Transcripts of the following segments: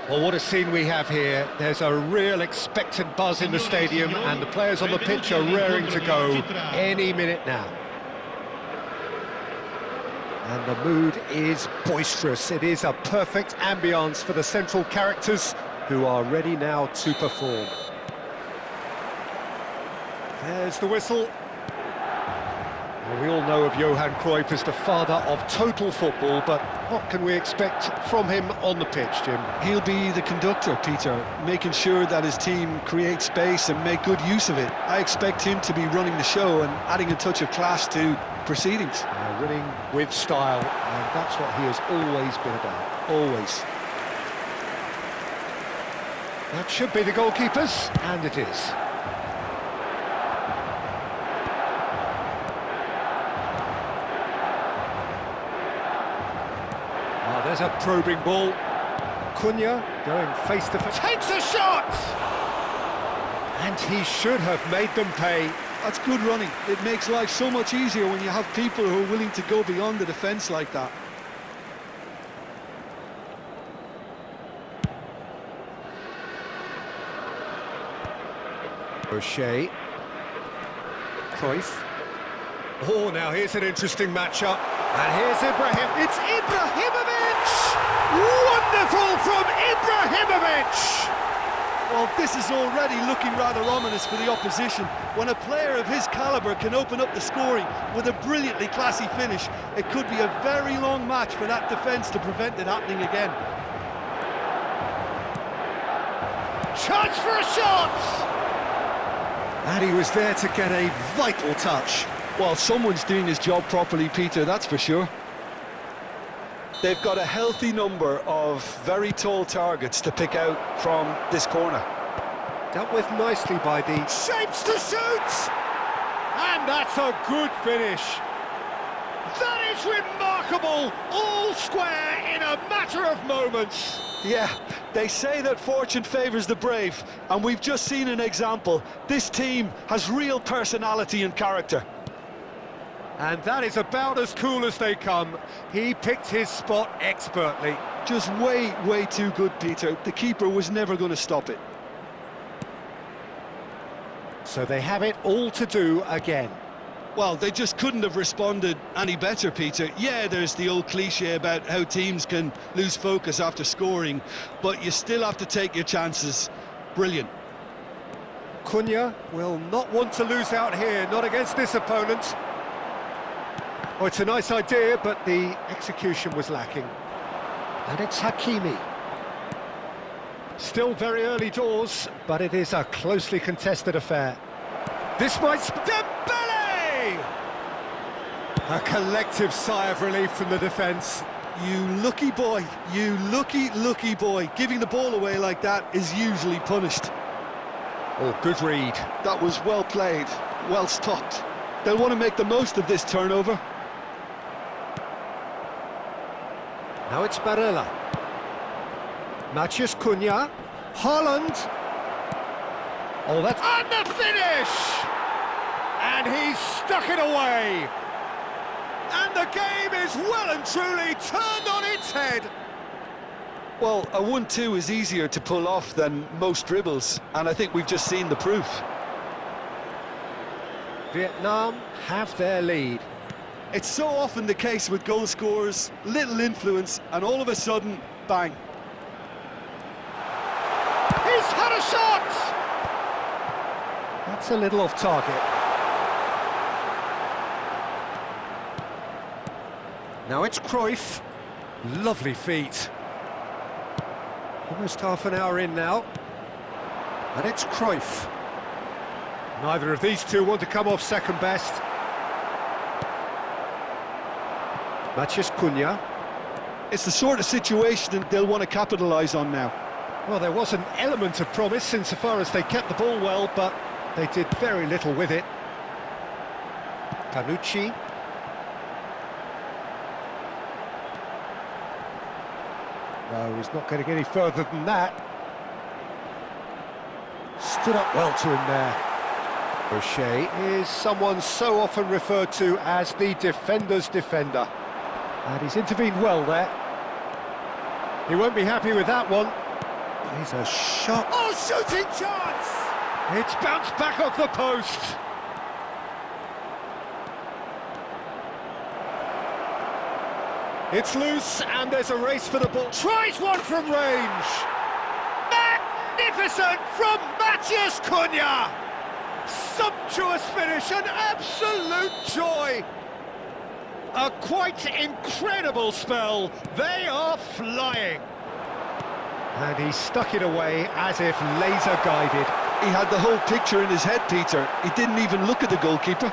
Well, what a scene we have here. There's a real expectant buzz in the stadium, and the players on the pitch are raring to go any minute now. And the mood is boisterous. It is a perfect ambience for the central characters who are ready now to perform. There's the whistle. Well, we all know of Johan Cruyff as the father of total football, but what can we expect from him on the pitch, Jim? He'll be the conductor, Peter, making sure that his team create space and make good use of it. I expect him to be running the show and adding a touch of class to proceedings. Winning with style, and that's what he has always been about, always. That should be the goalkeepers, and it is. There's a probing ball. Cunha going face to face. Takes a shot! And he should have made them pay. That's good running. It makes life so much easier when you have people who are willing to go beyond the defence like that. O'Shea. Cruyff. Oh, now here's an interesting matchup. And here's Ibrahim. It's Ibrahimovic! Wonderful from Ibrahimovic! Well, this is already looking rather ominous for the opposition. When a player of his calibre can open up the scoring with a brilliantly classy finish, it could be a very long match for that defence to prevent it happening again. Chance for a shot! And he was there to get a vital touch. Well, someone's doing his job properly, Peter, that's for sure. They've got a healthy number of very tall targets to pick out from this corner. Dealt with nicely by the shapes to shoot! And that's a good finish. That is remarkable! All square in a matter of moments. Yeah, they say that fortune favours the brave, and we've just seen an example. This team has real personality and character. And that is about as cool as they come. He picked his spot expertly. Just way too good, Peter. The keeper was never going to stop it. So they have it all to do again. Well, they just couldn't have responded any better, Peter. Yeah, there's the old cliche about how teams can lose focus after scoring, but you still have to take your chances. Brilliant. Cunha will not want to lose out here, not against this opponent. Oh, it's a nice idea, but the execution was lacking. And it's Hakimi. Still very early doors, but it is a closely contested affair. This might... Dembele! A collective sigh of relief from the defence. You lucky boy, you lucky boy. Giving the ball away like that is usually punished. Oh, good read. That was well played, well stopped. They'll want to make the most of this turnover. Now it's Barella. Matches Cunha. Haaland. Oh, that's... And the finish! And he's stuck it away. And the game is well and truly turned on its head. Well, a 1-2 is easier to pull off than most dribbles, and I think we've just seen the proof. Vietnam have their lead. It's so often the case with goal scorers, little influence, and all of a sudden, bang. He's had a shot! That's a little off target. Now it's Cruyff. Lovely feet. Almost half an hour in now. And it's Cruyff. Neither of these two want to come off second best. Matches Cunha. It's the sort of situation that they'll want to capitalise on now. Well, there was an element of promise insofar as they kept the ball well, but they did very little with it. Panucci. No, he's not getting any further than that. Stood up well to him there. O'Shea is someone so often referred to as the defender's defender. And he's intervened well there. He won't be happy with that one. Here's a shot. Oh, shooting chance! It's bounced back off the post. It's loose, and there's a race for the ball. Tries one from range. Magnificent from Matheus Cunha. Sumptuous finish, an absolute joy. A quite incredible spell. They are flying. And he stuck it away as if laser-guided. He had the whole picture in his head, Peter. He didn't even look at the goalkeeper.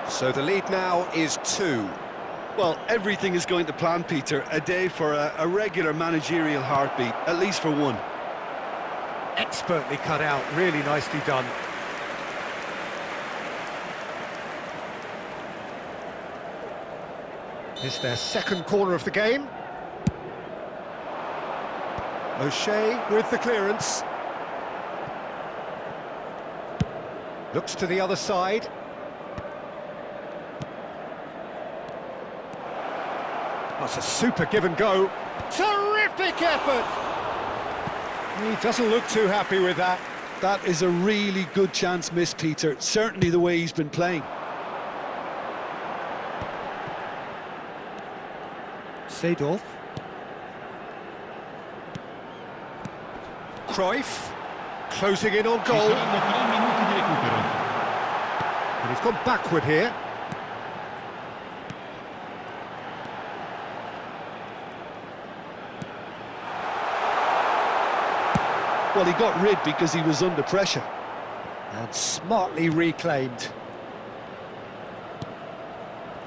So the lead now is 2. Well, everything is going to plan, Peter. A day for a regular managerial heartbeat, at least for one. Expertly cut out, really nicely done. It's their second corner of the game. O'Shea with the clearance. Looks to the other side. That's a super give and go. Terrific effort! He doesn't look too happy with that. That is a really good chance missed, Peter. Certainly the way he's been playing. Seedorf. Cruyff. Closing in on goal. And he's gone backward here. Well, he got rid because he was under pressure. And smartly reclaimed.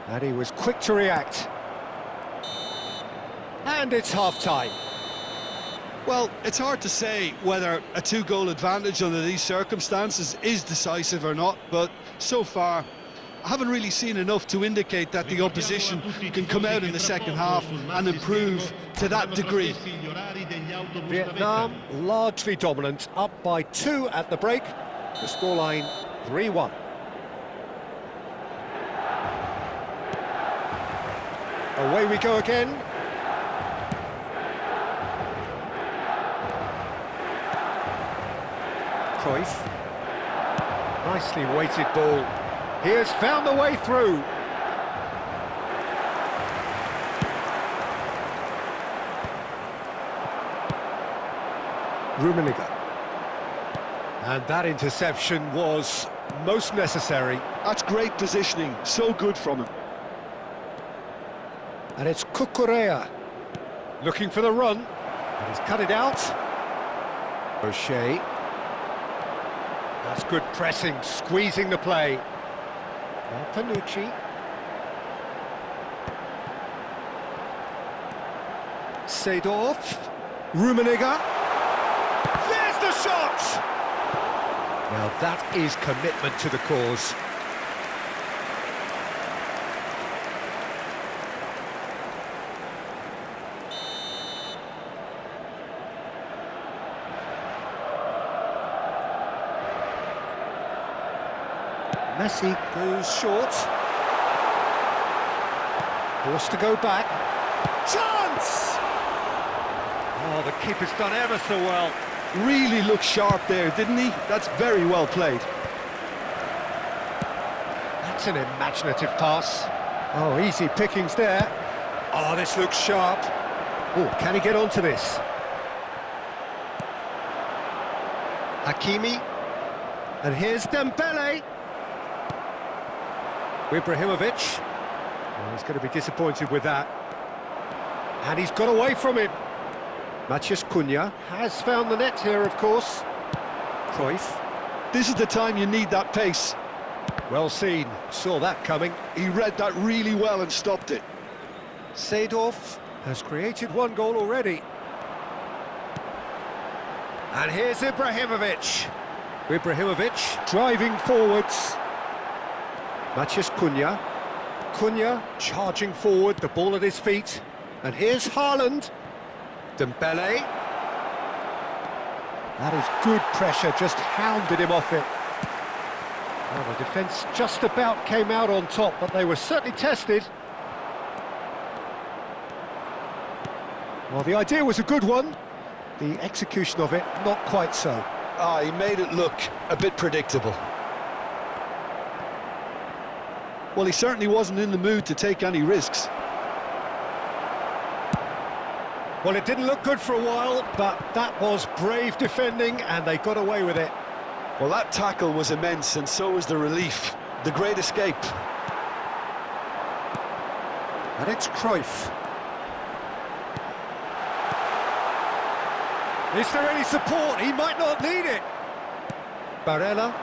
And he was quick to react. And it's half-time. Well, it's hard to say whether a 2-goal advantage under these circumstances is decisive or not, but so far I haven't really seen enough to indicate that the opposition can come out in the second half and improve to that degree. Vietnam largely dominant, up by 2 at the break. The scoreline 3-1. Away we go again. Cruyff. Nicely weighted ball. He has found the way through. Rummenigge. And that interception was most necessary. That's great positioning, so good from him. And it's Cucurella looking for the run, and he's cut it out. O'Shea. That's good pressing, squeezing the play. Now Panucci. Seedorf. Rummenigge. There's the shot! Now that is commitment to the cause. Messi goes short. Forced to go back. Chance! Oh, the keeper's done ever so well. Really looked sharp there, didn't he? That's very well played. That's an imaginative pass. Oh, easy pickings there. Oh, this looks sharp. Oh, can he get onto this? Hakimi. And here's Dembele. Ibrahimovic. Oh, he's going to be disappointed with that. And he's got away from him. Matheus Cunha has found the net here, of course. Cruyff. This is the time you need that pace. Well seen, saw that coming. He read that really well and stopped it. Seedorf has created one goal already. And here's Ibrahimovic. Ibrahimovic driving forwards. Matheus Cunha. Cunha charging forward, the ball at his feet. And here's Haaland. Dembele. That is good pressure, just hounded him off it. Well, the defence just about came out on top, but they were certainly tested. Well, the idea was a good one. The execution of it, not quite so. He made it look a bit predictable. Well, he certainly wasn't in the mood to take any risks. Well, it didn't look good for a while, but that was brave defending, and they got away with it. Well, that tackle was immense, and so was the relief. The great escape. And it's Cruyff. Is there any support? He might not need it. Barella.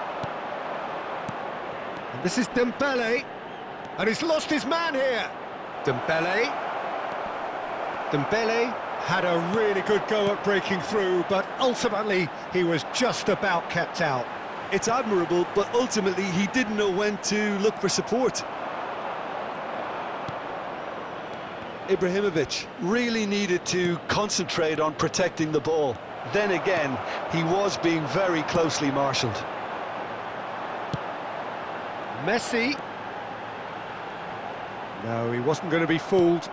And this is Dembele. And he's lost his man here. Dembele. Dembele had a really good go at breaking through, but ultimately he was just about kept out. It's admirable, but ultimately he didn't know when to look for support. Ibrahimovic really needed to concentrate on protecting the ball. Then again, he was being very closely marshalled. Messi. No, he wasn't going to be fooled.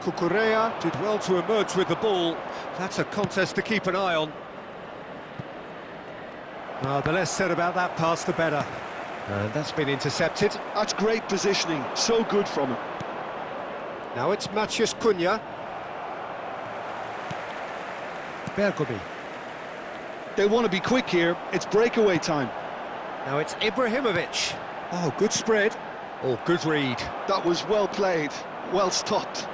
Cucurella did well to emerge with the ball. That's a contest to keep an eye on. The less said about that pass, the better. And that's been intercepted. That's great positioning, so good from him. Now it's Matheus Cunha. Bergomi. They want to be quick here, it's breakaway time. Now it's Ibrahimovic. Oh, good spread. Oh, good read. That was well played, well stopped.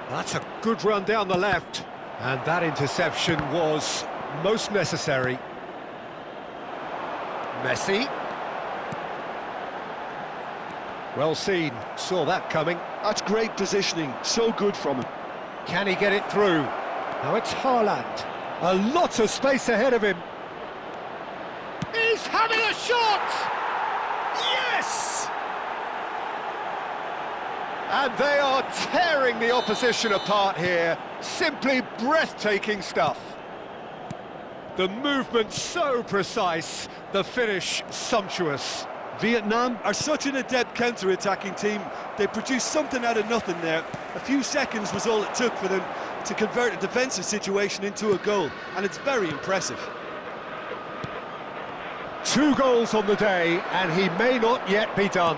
That's a good run down the left. And that interception was most necessary. Messi. Well seen, saw that coming. That's great positioning, so good from him. Can he get it through? Now it's Haaland. A lot of space ahead of him. He's having a shot! Yes! And they are tearing the opposition apart here. Simply breathtaking stuff. The movement so precise, the finish sumptuous. Vietnam are such an adept counter-attacking team. They produced something out of nothing there. A few seconds was all it took for them to convert a defensive situation into a goal, and it's very impressive. 2 goals on the day, and he may not yet be done.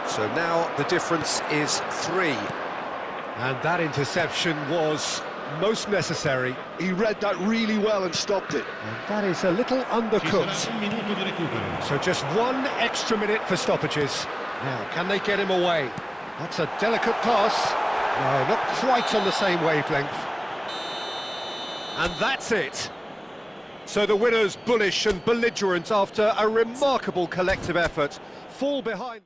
So now the difference is 3. And that interception was most necessary. He read that really well and stopped it. And that is a little undercooked. So just 1 extra minute for stoppages. Now, can they get him away? That's a delicate pass. No, not quite on the same wavelength. And that's it. So the winners, bullish and belligerent after a remarkable collective effort, fall behind.